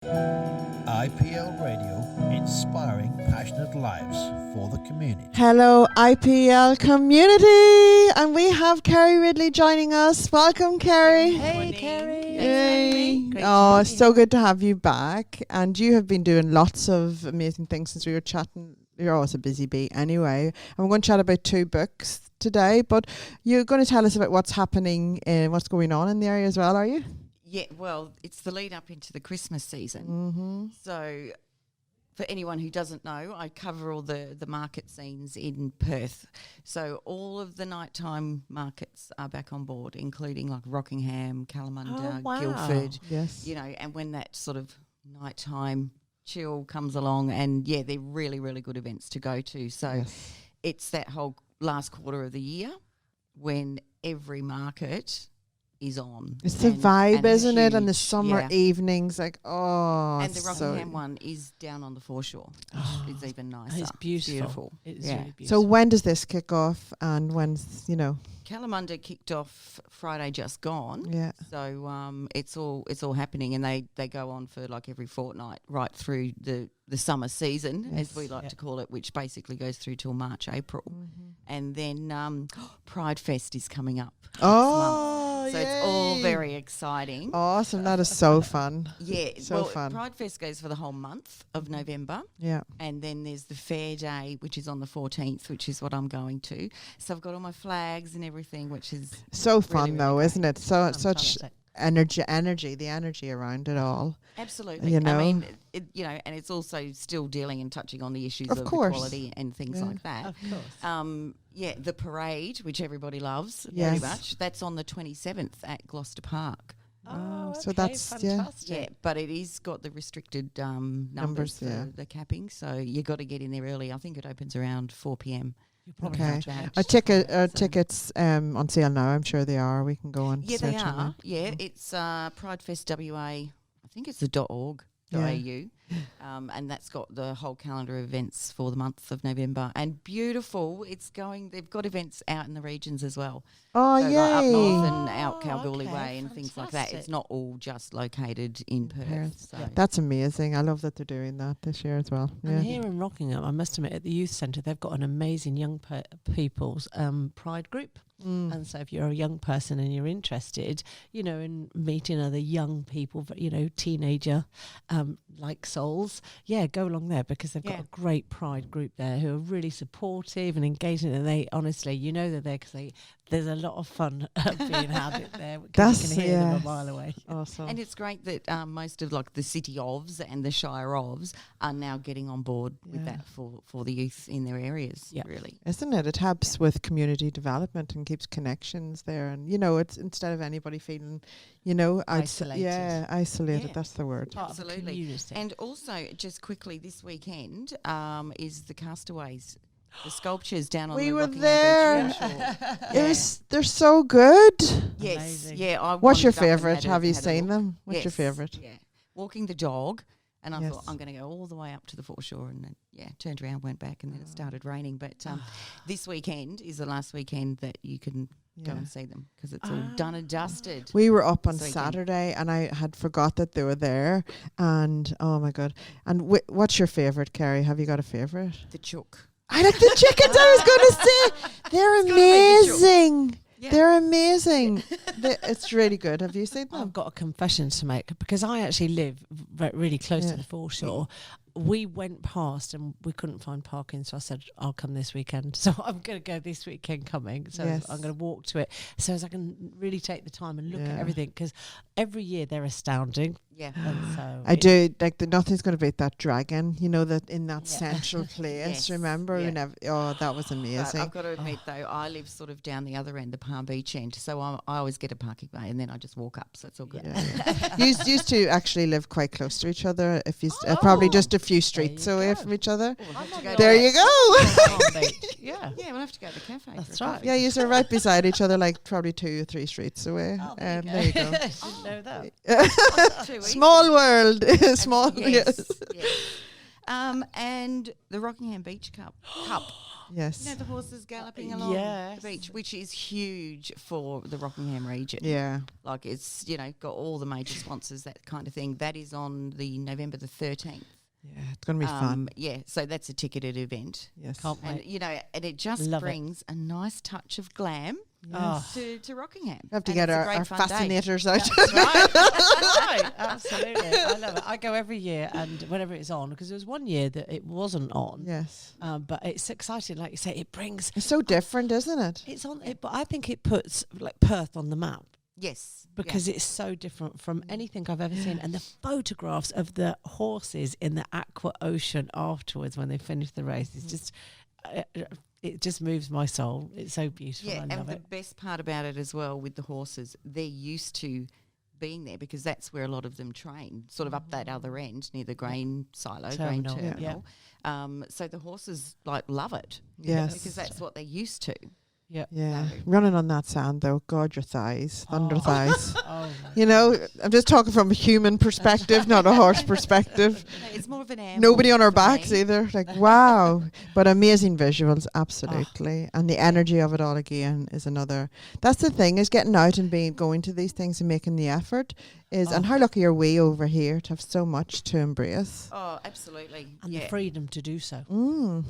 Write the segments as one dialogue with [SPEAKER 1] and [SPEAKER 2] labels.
[SPEAKER 1] IPL Radio, inspiring passionate lives for the community.
[SPEAKER 2] Hello, IPL community, and we have Kerry Ridley joining us. Welcome, Kerry.
[SPEAKER 3] Hey, Kerry.
[SPEAKER 2] Yay. Oh, so good to have you back. And you have been doing lots of amazing things since we were chatting. You're always a busy bee anyway. And we're going to chat about 2 books today, but you're going to tell us about what's happening and what's going on in the area as well, are you?
[SPEAKER 3] Yeah, well, it's the lead up into the Christmas season.
[SPEAKER 2] Mm-hmm.
[SPEAKER 3] So for anyone who doesn't know, I cover all the market scenes in Perth. So all of the nighttime markets are back on board, including like Rockingham, Kalamunda, Guildford.
[SPEAKER 2] Yes.
[SPEAKER 3] You know, and when that sort of nighttime chill comes along, and yeah, they're really, really good events to go to. So it's that whole last quarter of the year when every market is on.
[SPEAKER 2] It's the vibe, isn't it? And the
[SPEAKER 3] huge,
[SPEAKER 2] summer evenings, like,
[SPEAKER 3] and the Rockingham one is down on the foreshore, which is even nicer.
[SPEAKER 4] It's beautiful. It's really beautiful.
[SPEAKER 2] So when does this kick off, and when's,
[SPEAKER 3] Kalamunda kicked off Friday just gone.
[SPEAKER 2] Yeah.
[SPEAKER 3] So it's all happening, and they go on for like every fortnight right through the summer season, as we like to call it, which basically goes through till March, April. Mm-hmm. And then Pride Fest is coming up next month. So it's all very exciting.
[SPEAKER 2] Awesome. That is so fun.
[SPEAKER 3] Yeah.
[SPEAKER 2] So fun.
[SPEAKER 3] Pride Fest goes for the whole month of November.
[SPEAKER 2] Yeah.
[SPEAKER 3] And then there's the Fair Day, which is on the 14th, which is what I'm going to. So I've got all my flags and everything, which is
[SPEAKER 2] so fun,
[SPEAKER 3] really,
[SPEAKER 2] though,
[SPEAKER 3] really
[SPEAKER 2] isn't it? So such
[SPEAKER 4] Fantastic.
[SPEAKER 2] the energy around it all.
[SPEAKER 3] Absolutely.
[SPEAKER 2] You know?
[SPEAKER 3] I mean, and it's also still dealing and touching on the issues of equality and things like that.
[SPEAKER 4] Of course.
[SPEAKER 3] The parade, which everybody loves
[SPEAKER 2] Yes.
[SPEAKER 3] very much, that's on the 27th at Gloucester Park.
[SPEAKER 4] Oh,
[SPEAKER 2] so
[SPEAKER 4] okay,
[SPEAKER 2] that's
[SPEAKER 4] fantastic.
[SPEAKER 3] Yeah, but it is got the restricted numbers for the capping, so you got to get in there early. I think it opens around 4 p.m.
[SPEAKER 4] You probably
[SPEAKER 2] Okay.
[SPEAKER 4] have to have
[SPEAKER 2] Tickets on sale now. I'm sure they are. We can go on.
[SPEAKER 3] Yeah,
[SPEAKER 2] search
[SPEAKER 3] they
[SPEAKER 2] on
[SPEAKER 3] are.
[SPEAKER 2] them.
[SPEAKER 3] Yeah, it's Pridefest WA. I think it's the .org.au, and that's got the whole calendar of events for the month of November. And beautiful, they've got events out in the regions as well.
[SPEAKER 2] Oh,
[SPEAKER 3] So
[SPEAKER 2] yay.
[SPEAKER 3] like up north and out Kalgoorlie
[SPEAKER 4] okay,
[SPEAKER 3] way and things like that. It's
[SPEAKER 4] fantastic.
[SPEAKER 3] not all just located in Perth. So.
[SPEAKER 2] That's amazing. I love that they're doing that this year as well.
[SPEAKER 4] And here in Rockingham, I must admit, at the youth centre, they've got an amazing young people's pride group. And so if you're a young person and you're interested, in meeting other young people, teenager like souls, go along there, because they've got a great pride group there who are really supportive and engaging. And they honestly, they're there because there's a lot of fun being had there. Because you can hear them a mile away.
[SPEAKER 2] Awesome.
[SPEAKER 3] And it's great that most of like the city ofs and the shire ofs are now getting on board with that for the youth in their areas, really.
[SPEAKER 2] Isn't it? It helps with community development and keeps connections there. And, it's instead of anybody feeling,
[SPEAKER 4] Isolated.
[SPEAKER 2] Isolated.
[SPEAKER 3] Yeah.
[SPEAKER 2] That's the word.
[SPEAKER 4] Part of the
[SPEAKER 3] Absolutely.
[SPEAKER 4] community.
[SPEAKER 3] And also, just quickly, this weekend is the Castaways, the sculptures down on
[SPEAKER 2] We
[SPEAKER 3] the
[SPEAKER 2] were
[SPEAKER 3] Rockingham
[SPEAKER 2] there.
[SPEAKER 3] Beach Cup.
[SPEAKER 2] They're so good.
[SPEAKER 3] Yes,
[SPEAKER 4] Amazing.
[SPEAKER 3] yeah.
[SPEAKER 2] What's your
[SPEAKER 3] wandered up and
[SPEAKER 2] favourite? Have you
[SPEAKER 3] had a
[SPEAKER 2] seen
[SPEAKER 3] look.
[SPEAKER 2] them? What's your
[SPEAKER 3] Yes,
[SPEAKER 2] favourite?
[SPEAKER 3] Yeah, walking the dog. And I
[SPEAKER 2] Yes.
[SPEAKER 3] thought, I'm going to go all the way up to the foreshore, and then, turned around, went back, and then it started raining. But this weekend is the last weekend that you can go and see them, because it's all done and dusted.
[SPEAKER 2] We were up on
[SPEAKER 3] this weekend.
[SPEAKER 2] Saturday, and I had forgot that they were there. And oh my god! And what's your favourite, Kerry? Have you got a favourite?
[SPEAKER 3] The chook.
[SPEAKER 2] I like the chickens. I was going to say they're
[SPEAKER 3] It's gotta be the chook.
[SPEAKER 2] amazing.
[SPEAKER 3] Yeah.
[SPEAKER 2] They're amazing. It's really good. Have you seen them?
[SPEAKER 4] I've got a confession to make, because I actually live really close to the foreshore. We went past and we couldn't find parking, so I said I'll come this weekend. So I'm going to go this weekend coming. So I'm going to walk to it, so as I can really take the time and look at everything, because every year they're astounding.
[SPEAKER 3] Yeah.
[SPEAKER 4] And so
[SPEAKER 2] I do like nothing's going to beat that dragon. That in that central place.
[SPEAKER 3] Yes.
[SPEAKER 2] Remember?
[SPEAKER 3] Yeah.
[SPEAKER 2] That was
[SPEAKER 3] But
[SPEAKER 2] amazing.
[SPEAKER 3] I've got to admit, though, I live sort of down the other end, the Palm Beach end, so I always get a parking bay, and then I just walk up, so it's all good.
[SPEAKER 2] You used to actually live quite close to each other. If you probably just a few streets away from each other.
[SPEAKER 3] We'll have to go
[SPEAKER 2] There
[SPEAKER 3] to
[SPEAKER 2] you go.
[SPEAKER 4] Yeah.
[SPEAKER 3] Yeah, we'll have to go to the cafe.
[SPEAKER 4] That's
[SPEAKER 3] for a
[SPEAKER 4] right.
[SPEAKER 3] coffee.
[SPEAKER 2] Yeah, you are right beside each other, like probably 2 or 3 streets away.
[SPEAKER 4] There
[SPEAKER 2] you go.
[SPEAKER 4] Didn't know that.
[SPEAKER 3] Too easy.
[SPEAKER 2] Small world. Small.
[SPEAKER 3] Yes.
[SPEAKER 2] Yes.
[SPEAKER 3] yes. And the Rockingham Beach Cup
[SPEAKER 2] Yes.
[SPEAKER 3] You know, the horses galloping along the beach, which is huge for the Rockingham region.
[SPEAKER 2] Yeah.
[SPEAKER 3] Like it's, you know, got all the major sponsors, that kind of thing. That is on the November the 13th.
[SPEAKER 2] Yeah, it's going to be fun.
[SPEAKER 3] Yeah, so that's a ticketed event.
[SPEAKER 2] Yes.
[SPEAKER 4] Can't
[SPEAKER 3] And,
[SPEAKER 4] wait.
[SPEAKER 3] you know, and it just brings a nice touch of glam to Rockingham.
[SPEAKER 2] We have to
[SPEAKER 3] And
[SPEAKER 2] get
[SPEAKER 3] it's a
[SPEAKER 2] our
[SPEAKER 3] great fun day.
[SPEAKER 2] fascinators out.
[SPEAKER 4] That's right. That's right. Absolutely. I love it. I go every year, and whenever it's on, because there was one year that it wasn't on.
[SPEAKER 2] Yes.
[SPEAKER 4] But it's exciting. Like you say, it brings.
[SPEAKER 2] It's so different, isn't it?
[SPEAKER 4] It's on it, but I think it puts like Perth on the map.
[SPEAKER 3] Yes.
[SPEAKER 4] Because it's so different from anything I've ever seen. And the photographs of the horses in the aqua ocean afterwards when they finish the race is just, it just moves my soul. It's so beautiful.
[SPEAKER 3] Yeah,
[SPEAKER 4] I
[SPEAKER 3] and
[SPEAKER 4] love
[SPEAKER 3] the
[SPEAKER 4] it.
[SPEAKER 3] best part about it as well with the horses, they're used to being there because that's where a lot of them train, sort of up that other end near the grain silo, grain
[SPEAKER 4] Terminal,
[SPEAKER 3] terminal. So the horses like love it.
[SPEAKER 2] Yes.
[SPEAKER 3] Because that's what they're used to.
[SPEAKER 4] Yeah.
[SPEAKER 2] Yeah.
[SPEAKER 3] No.
[SPEAKER 2] Running on that sand, though, God, your thighs, thunder thighs.
[SPEAKER 4] Oh,
[SPEAKER 2] You know, I'm just talking from a human perspective, not a horse perspective.
[SPEAKER 3] It's more of an animal.
[SPEAKER 2] Nobody on our
[SPEAKER 3] for
[SPEAKER 2] backs
[SPEAKER 3] me.
[SPEAKER 2] either. Like, wow. But amazing visuals, absolutely. And the energy of it all again is another. That's the thing, is getting out and going to these things and making the effort is, and how lucky are we over here to have so much to embrace.
[SPEAKER 3] Oh, absolutely.
[SPEAKER 4] and
[SPEAKER 3] yeah.
[SPEAKER 4] the freedom to do so.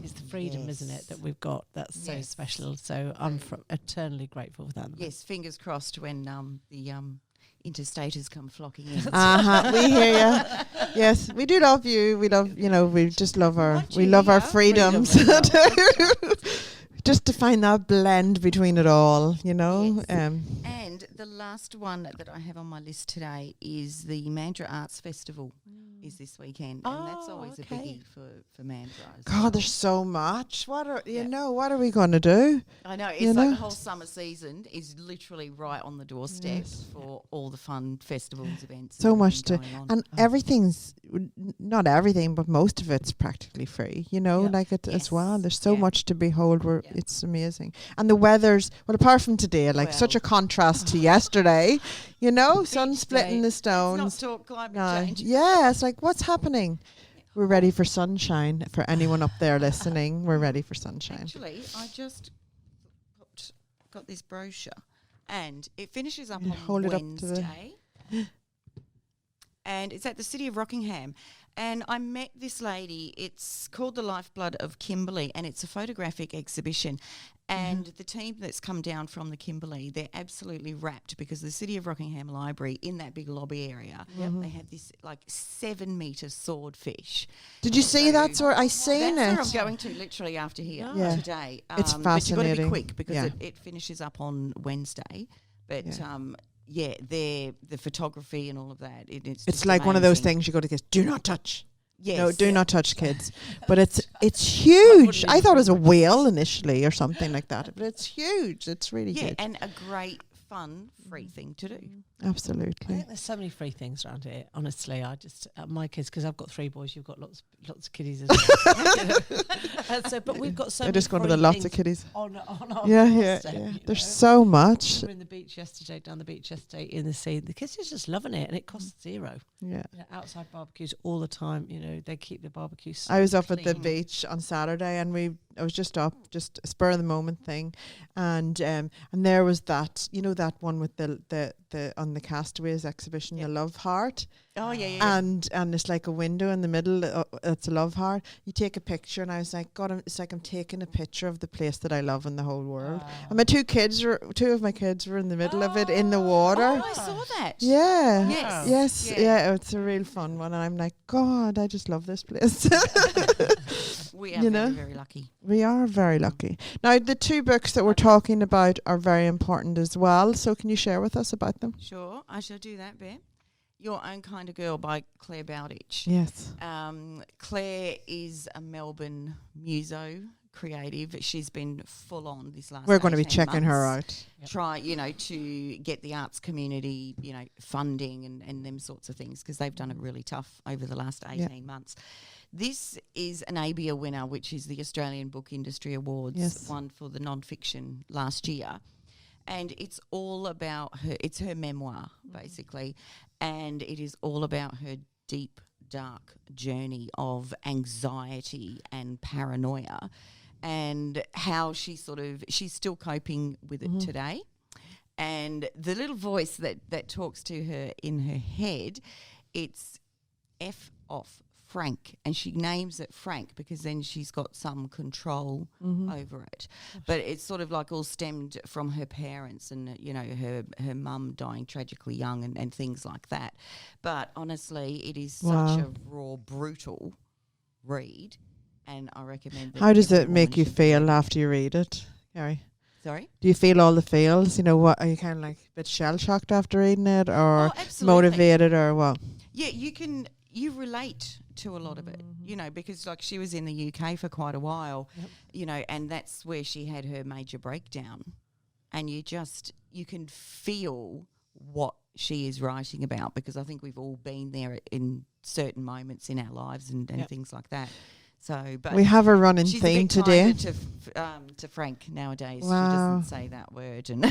[SPEAKER 4] It's the freedom, isn't it, that we've got that's so
[SPEAKER 3] Yes.
[SPEAKER 4] special. So I'm eternally grateful for that.
[SPEAKER 3] Yes, fingers crossed when the interstaters come flocking in.
[SPEAKER 2] We hear you. Yes, we do love you. We love, we just love our, we love our freedoms. Just to find that blend between it all,
[SPEAKER 3] Yes.
[SPEAKER 2] Um,
[SPEAKER 3] And the last one that I have on my list today is the Mandurah Arts Festival is this weekend. And that's always a biggie for Mandurah. as well.
[SPEAKER 2] God, there's so much. What are
[SPEAKER 3] Yeah.
[SPEAKER 2] what are we going to do?
[SPEAKER 3] I know, it's
[SPEAKER 2] you
[SPEAKER 3] like
[SPEAKER 2] know?
[SPEAKER 3] the whole summer season is literally right on the doorstep
[SPEAKER 2] Yes.
[SPEAKER 3] for all the fun festivals, events.
[SPEAKER 2] So
[SPEAKER 3] and
[SPEAKER 2] much to,
[SPEAKER 3] everything going on.
[SPEAKER 2] and everything's not everything, but most of it's practically free. Like it as
[SPEAKER 3] Yes.
[SPEAKER 2] well. There's so
[SPEAKER 3] Yeah.
[SPEAKER 2] much to behold.
[SPEAKER 3] Yeah.
[SPEAKER 2] It's amazing, and the weather's apart from today, such a contrast to yesterday. Sun
[SPEAKER 3] Beach
[SPEAKER 2] splitting
[SPEAKER 3] day.
[SPEAKER 2] the
[SPEAKER 3] Let's
[SPEAKER 2] stones.
[SPEAKER 3] not talk climate
[SPEAKER 2] No.
[SPEAKER 3] change.
[SPEAKER 2] Yeah, it's like, what's happening? We're ready for sunshine. For anyone up there listening, we're ready for sunshine.
[SPEAKER 3] Actually, I just got this brochure, and it finishes up
[SPEAKER 2] You
[SPEAKER 3] on
[SPEAKER 2] hold it up to the-
[SPEAKER 3] Wednesday. And it's at the City of Rockingham. And I met this lady. It's called the Lifeblood of Kimberly, and it's a photographic exhibition. And the team that's come down from the Kimberley, they're absolutely wrapped because the City of Rockingham Library, in that big lobby area, they have this 7-metre swordfish.
[SPEAKER 2] Did you see that? Or I seen
[SPEAKER 3] That's
[SPEAKER 2] it.
[SPEAKER 3] where I'm going to literally after here
[SPEAKER 2] Yeah.
[SPEAKER 3] today.
[SPEAKER 2] It's
[SPEAKER 3] But you've got to be
[SPEAKER 2] fascinating.
[SPEAKER 3] quick because
[SPEAKER 2] Yeah.
[SPEAKER 3] it finishes up on Wednesday. But
[SPEAKER 2] Yeah.
[SPEAKER 3] the photography and all of that. It's
[SPEAKER 2] It's
[SPEAKER 3] just
[SPEAKER 2] like one of those
[SPEAKER 3] amazing.
[SPEAKER 2] things you go to get. Do not touch.
[SPEAKER 3] Yes.
[SPEAKER 2] No, do not touch, kids. But it's huge. I thought it was a whale initially or something like that, but it's huge. It's really
[SPEAKER 3] Yeah,
[SPEAKER 2] huge.
[SPEAKER 3] and a great, fun, free thing to do.
[SPEAKER 4] I
[SPEAKER 2] Absolutely.
[SPEAKER 4] think there's so many free things around here. Honestly, I just my kids, because I've got 3 boys, you've got lots of kiddies as well. And so, but we've got so.
[SPEAKER 2] I
[SPEAKER 4] many
[SPEAKER 2] just go to
[SPEAKER 4] free
[SPEAKER 2] the lots of
[SPEAKER 4] things
[SPEAKER 2] kiddies.
[SPEAKER 4] on our
[SPEAKER 2] Yeah.
[SPEAKER 4] doorstep,
[SPEAKER 2] There's so much.
[SPEAKER 4] We were in the beach yesterday, down the beach yesterday in the sea. The kids are just loving it, and it costs zero.
[SPEAKER 2] Yeah.
[SPEAKER 4] Outside barbecues all the time. They keep the barbecues.
[SPEAKER 2] I was up at the
[SPEAKER 4] clean.
[SPEAKER 2] beach on Saturday, and I was just up, just a spur of the moment thing, and there was that, that one with the on the Castaways exhibition, the Love Heart,
[SPEAKER 3] Oh, yeah.
[SPEAKER 2] and it's like a window in the middle. It's a love heart. You take a picture, and I was like, God, it's like I'm taking a picture of the place that I love in the whole world. And my two of my kids were in the middle of it in the water.
[SPEAKER 3] Oh, I saw that.
[SPEAKER 2] Yeah.
[SPEAKER 3] Yes.
[SPEAKER 2] Yes.
[SPEAKER 3] Yeah.
[SPEAKER 2] Yeah. It's a real fun one, and I'm like, God, I just love this place.
[SPEAKER 3] We are
[SPEAKER 2] You
[SPEAKER 3] very lucky.
[SPEAKER 2] We are very lucky. Now, the 2 books that we're talking about are very important as well. So, can you share with us about them?
[SPEAKER 3] Sure, I shall do that, Bear. Your Own Kind of Girl by Claire Bowditch.
[SPEAKER 2] Yes.
[SPEAKER 3] Claire is a Melbourne muso creative. She's been full on this last
[SPEAKER 2] We're going to be
[SPEAKER 3] 18
[SPEAKER 2] checking her
[SPEAKER 3] months.
[SPEAKER 2] out.
[SPEAKER 3] Try, to get the arts community, funding and them sorts of things, because they've done it really tough over the last 18 months. This is an ABIA winner, which is the Australian Book Industry Awards,
[SPEAKER 2] Yes.
[SPEAKER 3] won for the non-fiction last year. And it's all about her, it's her memoir, basically, and it is all about her deep, dark journey of anxiety and paranoia. and how she's still coping with it today. And the little voice that talks to her in her head, it's F off Frank, and she names it Frank because then she's got some control over it. But it's sort of like all stemmed from her parents and, you know, her mum dying tragically young and things like that. But honestly, it is such a raw, brutal read, and I recommend that.
[SPEAKER 2] How does it
[SPEAKER 3] every
[SPEAKER 2] make
[SPEAKER 3] woman
[SPEAKER 2] you
[SPEAKER 3] should
[SPEAKER 2] feel
[SPEAKER 3] read it.
[SPEAKER 2] after you read it, Kerry?
[SPEAKER 3] Sorry?
[SPEAKER 2] Do you feel all the feels? You know, what are you kind of like a bit shell-shocked after reading it, or
[SPEAKER 3] absolutely.
[SPEAKER 2] motivated, or what?
[SPEAKER 3] Yeah, you relate to a lot of it, you know, because like she was in the UK for quite a while, you know, and that's where she had her major breakdown. And you can feel what she is writing about, because I think we've all been there in certain moments in our lives and things like that. So, but
[SPEAKER 2] we have a running
[SPEAKER 3] she's
[SPEAKER 2] theme
[SPEAKER 3] a bit
[SPEAKER 2] today.
[SPEAKER 3] to Frank nowadays.
[SPEAKER 2] Wow.
[SPEAKER 3] She doesn't say that word. And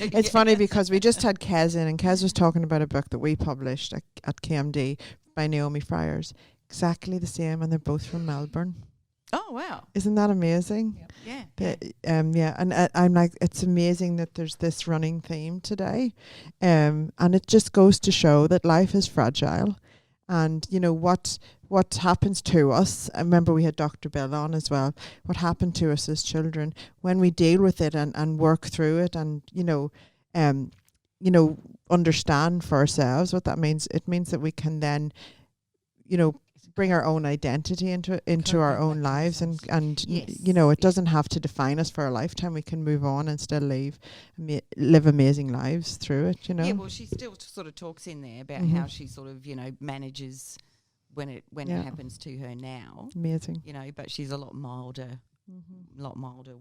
[SPEAKER 2] It's funny because we just had Kez in, and Kez was talking about a book that we published at KMD by Naomi Friars. Exactly the same, and they're both from Melbourne.
[SPEAKER 3] Oh, wow.
[SPEAKER 2] Isn't that amazing?
[SPEAKER 3] Yeah.
[SPEAKER 2] And I'm like, it's amazing that there's this running theme today. And it just goes to show that life is fragile. And, you know, what happens to us, I remember we had Dr. Bill on as well, what happened to us as children, when we deal with it and work through it and, understand for ourselves what that means. It means that we can then, you know, bring our own identity into our own lives, and you know, it doesn't have to define us for a lifetime. We can move on and still live amazing lives through it, you know.
[SPEAKER 3] Yeah, well, she still sort of talks in there about how she sort of, you know, manages when it happens to her now.
[SPEAKER 2] Amazing.
[SPEAKER 3] You know, but she's a lot milder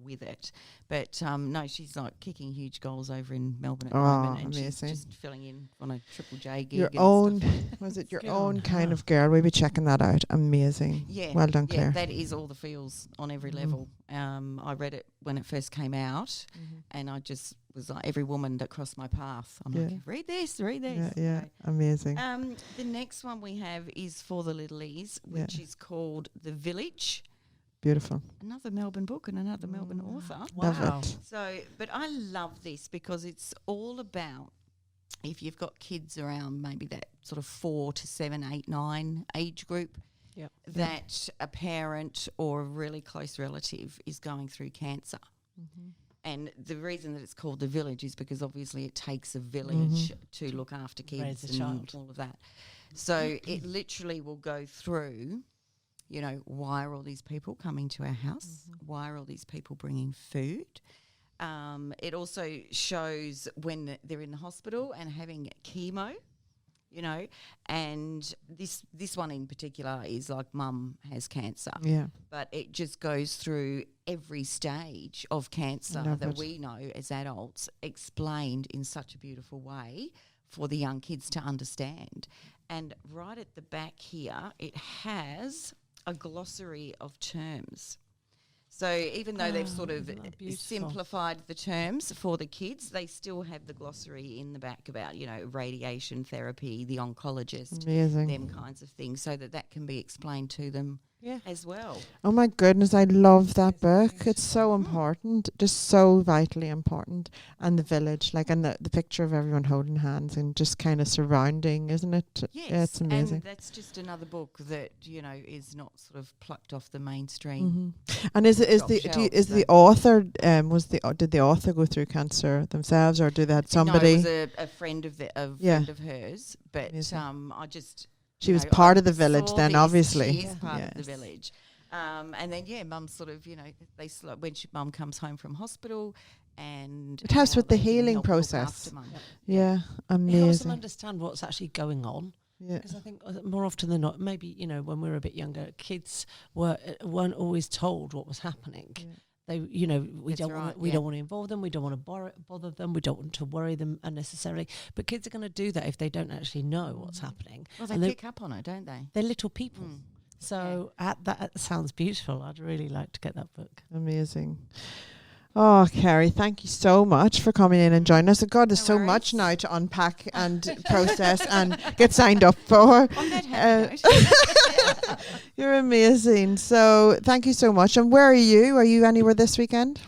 [SPEAKER 3] with it. But no, she's like kicking huge goals over in Melbourne at the moment, and
[SPEAKER 2] amazing.
[SPEAKER 3] she's just filling in on a Triple J gig.
[SPEAKER 2] Your
[SPEAKER 3] and
[SPEAKER 2] own,
[SPEAKER 3] stuff.
[SPEAKER 2] was it your own kind of girl? We'll be checking that out. Amazing.
[SPEAKER 3] Yeah.
[SPEAKER 2] Well done, Claire.
[SPEAKER 3] Yeah, that is all the feels on every level. I read it when it first came out, and I just was like, every woman that crossed my path, I'm like, read this.
[SPEAKER 2] Yeah, amazing.
[SPEAKER 3] The next one we have is For the Littlies, which is called The Village.
[SPEAKER 2] Beautiful.
[SPEAKER 3] Another Melbourne book and another Melbourne author.
[SPEAKER 2] Love it.
[SPEAKER 3] So, but I love this because it's all about, if you've got kids around maybe that sort of 4 to 7, 8, 9 age group, that a parent or a really close relative is going through cancer. And the reason that it's called The Village is because obviously it takes a village to look after kids and all of that. So it literally will go through, you know, why are all these people coming to our house? Why are all these people bringing food? It also shows when they're in the hospital and having chemo, you know, and this one in particular is like mum has cancer.
[SPEAKER 2] Yeah.
[SPEAKER 3] But it just goes through every stage of cancer that we know as adults, explained in such a beautiful way for the young kids to understand. And right at the back here, it has a glossary of terms. So even though they've sort of simplified the terms for the kids, they still have the glossary in the back about, you know, radiation therapy, the oncologist, them kinds of things, so that can be explained to them as well.
[SPEAKER 2] Oh my goodness, I love that book. It's so important, just so vitally important. And the village, like, and the picture of everyone holding hands and just kind of surrounding, isn't it?
[SPEAKER 3] Yes,
[SPEAKER 2] yeah, it's amazing.
[SPEAKER 3] And that's just another book that, you know, is not sort of plucked off the mainstream.
[SPEAKER 2] And is the author did the author go through cancer themselves, or do they had somebody?
[SPEAKER 3] No, it was a friend of friend of hers, but
[SPEAKER 2] She was part of the village then, obviously.
[SPEAKER 3] She is part of the village. And then, mum sort of, you know, when mum comes home from hospital, and
[SPEAKER 2] it helps with the healing process. Yeah, amazing.
[SPEAKER 4] You also understand what's actually going on. Yeah, because I think more often than not, maybe, you know, when we were a bit younger, kids weren't always told what was happening. Yeah. They, you know, we don't want to involve them. We don't want to bother them. We don't want to worry them unnecessarily. But kids are going to do that if they don't actually know what's happening.
[SPEAKER 3] Well, they pick up on it, don't they?
[SPEAKER 4] They're little people. So that sounds beautiful. I'd really like to get that book.
[SPEAKER 2] Amazing. Oh, Kerry, thank you so much for coming in and joining us. God, there's so much now to unpack and process and get signed up for.
[SPEAKER 3] On that
[SPEAKER 2] You're amazing. So thank you so much. And where are you? Are you anywhere this weekend?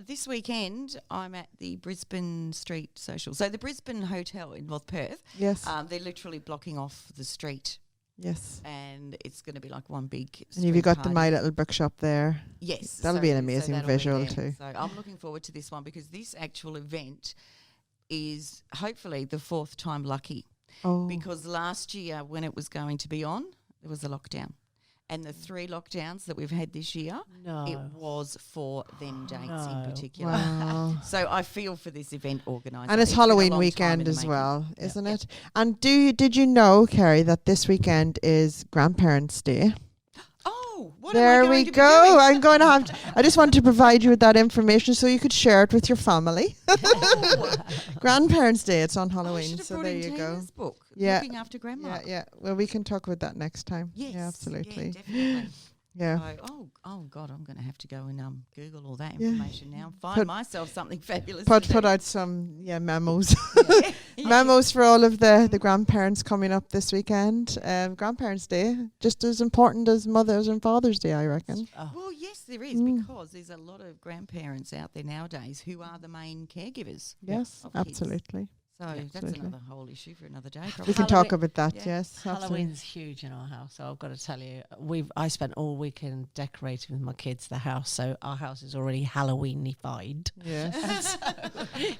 [SPEAKER 3] This weekend, I'm at the Brisbane Street Social. So the Brisbane Hotel in North Perth,
[SPEAKER 2] Yes.
[SPEAKER 3] they're literally blocking off the street.
[SPEAKER 2] Yes.
[SPEAKER 3] And it's going to be like one big
[SPEAKER 2] And have you got the
[SPEAKER 3] party.
[SPEAKER 2] My Little Bookshop there?
[SPEAKER 3] Yes.
[SPEAKER 2] That'll be an amazing
[SPEAKER 3] that'll be
[SPEAKER 2] visual
[SPEAKER 3] there.
[SPEAKER 2] too.
[SPEAKER 3] So I'm looking forward to this one because this actual event is hopefully the fourth time lucky.
[SPEAKER 2] Oh.
[SPEAKER 3] Because last year when it was going to be on, there was a lockdown. And the 3 lockdowns that we've had this year, it was for them dates in particular.
[SPEAKER 2] Wow.
[SPEAKER 3] So I feel for this event organiser.
[SPEAKER 2] And it's
[SPEAKER 3] been a
[SPEAKER 2] Halloween
[SPEAKER 3] long time in
[SPEAKER 2] weekend
[SPEAKER 3] the
[SPEAKER 2] as
[SPEAKER 3] making.
[SPEAKER 2] well, isn't it? And did you know, Kerry, that this weekend is Grandparents' Day?
[SPEAKER 3] Oh, what
[SPEAKER 2] There
[SPEAKER 3] am I going
[SPEAKER 2] we
[SPEAKER 3] to be
[SPEAKER 2] go.
[SPEAKER 3] doing?
[SPEAKER 2] I'm going to have to, I just want to provide you with that information so you could share it with your family.
[SPEAKER 3] Oh,
[SPEAKER 2] Grandparents' Day, it's on
[SPEAKER 3] I
[SPEAKER 2] Halloween,
[SPEAKER 3] should have
[SPEAKER 2] so
[SPEAKER 3] brought
[SPEAKER 2] there
[SPEAKER 3] in
[SPEAKER 2] you go.
[SPEAKER 3] Tina's book,
[SPEAKER 2] Yeah.
[SPEAKER 3] Looking After Grandma.
[SPEAKER 2] Yeah. Well, we can talk about that next time.
[SPEAKER 3] Yes.
[SPEAKER 2] Yeah, absolutely.
[SPEAKER 3] Yeah, definitely.
[SPEAKER 2] Yeah.
[SPEAKER 3] So, oh God, I'm going to have to go and Google all that
[SPEAKER 2] Yeah.
[SPEAKER 3] information now. Find
[SPEAKER 2] Put-
[SPEAKER 3] myself something fabulous.
[SPEAKER 2] Put
[SPEAKER 3] to do.
[SPEAKER 2] out some memos.
[SPEAKER 3] Yeah.
[SPEAKER 2] Memos for all of the grandparents coming up this weekend. Grandparents' Day, just as important as Mother's and Father's Day, I reckon.
[SPEAKER 3] Well, yes, there is because there's a lot of grandparents out there nowadays who are the main caregivers.
[SPEAKER 2] Yes,
[SPEAKER 3] of kids.
[SPEAKER 2] absolutely.
[SPEAKER 3] So that's
[SPEAKER 2] absolutely.
[SPEAKER 3] another whole issue for another day.
[SPEAKER 2] We
[SPEAKER 3] Probably.
[SPEAKER 2] can talk about that,
[SPEAKER 3] Yeah.
[SPEAKER 2] yes. Absolutely.
[SPEAKER 4] Halloween's huge in our house, so I've got to tell you, I spent all weekend decorating with my kids the house, so our house is already Halloweenified.
[SPEAKER 2] Yes.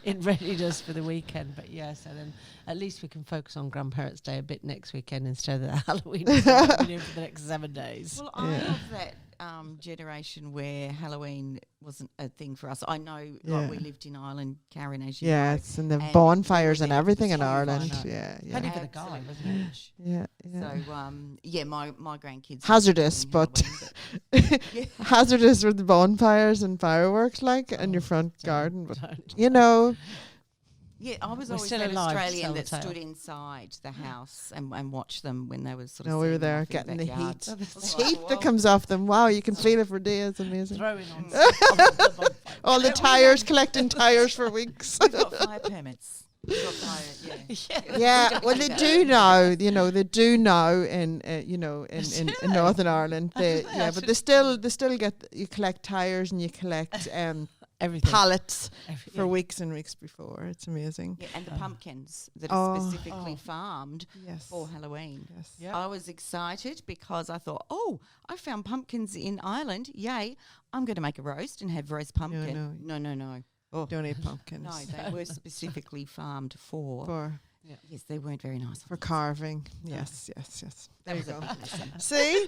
[SPEAKER 4] It really does for the weekend, but yes, and then at least we can focus on Grandparents' Day a bit next weekend instead of the Halloween happening for the next 7 days.
[SPEAKER 3] Well, I love that generation where Halloween wasn't a thing for us. I know, like we lived in Ireland, Karen, as you know.
[SPEAKER 2] Yes, and the
[SPEAKER 3] and
[SPEAKER 2] bonfires
[SPEAKER 3] we
[SPEAKER 2] and
[SPEAKER 3] were there
[SPEAKER 2] everything
[SPEAKER 3] for
[SPEAKER 2] in
[SPEAKER 3] the
[SPEAKER 2] Ireland.
[SPEAKER 3] bonfire.
[SPEAKER 2] Yeah,
[SPEAKER 4] Only
[SPEAKER 2] yeah.
[SPEAKER 4] for the guy,
[SPEAKER 3] Absolutely
[SPEAKER 4] wasn't it?
[SPEAKER 3] huge.
[SPEAKER 2] Yeah, yeah.
[SPEAKER 3] So, my grandkids.
[SPEAKER 2] Hazardous,
[SPEAKER 3] love
[SPEAKER 2] but
[SPEAKER 3] Halloween, yeah.
[SPEAKER 2] hazardous with the bonfires and fireworks, like, in your front garden. But, you know,
[SPEAKER 3] Yeah, I was
[SPEAKER 4] We're
[SPEAKER 3] always
[SPEAKER 4] still
[SPEAKER 3] that
[SPEAKER 4] alive to
[SPEAKER 3] Australian
[SPEAKER 4] tell the
[SPEAKER 3] that
[SPEAKER 4] tale.
[SPEAKER 3] stood inside the house and watched them when they were sort of.
[SPEAKER 2] no, we were
[SPEAKER 3] setting
[SPEAKER 2] there
[SPEAKER 3] off in
[SPEAKER 2] getting the
[SPEAKER 3] backyard.
[SPEAKER 2] heat.
[SPEAKER 3] I was
[SPEAKER 2] The
[SPEAKER 3] like,
[SPEAKER 2] heat that
[SPEAKER 3] "Whoa."
[SPEAKER 2] comes off them. Wow, you can feel it for days. Amazing.
[SPEAKER 4] Throwing on
[SPEAKER 2] All the tires, collecting tires for weeks.
[SPEAKER 3] We've got fire permits. We've got fire, yeah.
[SPEAKER 2] Yeah, well, they do now. You know, they do now in in Northern Ireland. They, yeah, but they still you collect tires and you collect
[SPEAKER 4] everything.
[SPEAKER 2] pallets
[SPEAKER 4] Every-
[SPEAKER 2] for
[SPEAKER 4] yeah.
[SPEAKER 2] weeks and weeks before. It's amazing.
[SPEAKER 3] Yeah, and the pumpkins that are
[SPEAKER 2] Oh.
[SPEAKER 3] specifically farmed
[SPEAKER 2] Yes.
[SPEAKER 3] for Halloween.
[SPEAKER 2] Yes.
[SPEAKER 4] Yeah.
[SPEAKER 3] I was excited because I thought, I found pumpkins in Ireland. Yay, I'm going to make a roast and have roast pumpkin. No. Oh,
[SPEAKER 2] Don't eat pumpkins.
[SPEAKER 3] no, they were specifically farmed for.
[SPEAKER 2] For
[SPEAKER 3] Yes, they weren't very nice.
[SPEAKER 2] for carving. Yes.
[SPEAKER 3] That was a big lesson.
[SPEAKER 2] See?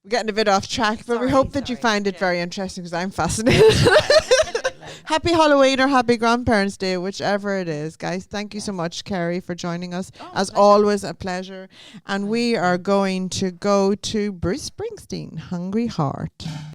[SPEAKER 2] We're getting a bit off track, but we
[SPEAKER 3] Sorry,
[SPEAKER 2] hope that you
[SPEAKER 3] sorry.
[SPEAKER 2] find it
[SPEAKER 3] Yeah.
[SPEAKER 2] very interesting because I'm fascinated. Happy Halloween or Happy Grandparents' Day, whichever it is, guys. Thank you so much, Kerry, for joining us. As
[SPEAKER 3] pleasure.
[SPEAKER 2] always, a pleasure. And we are going to go to Bruce Springsteen, Hungry Heart.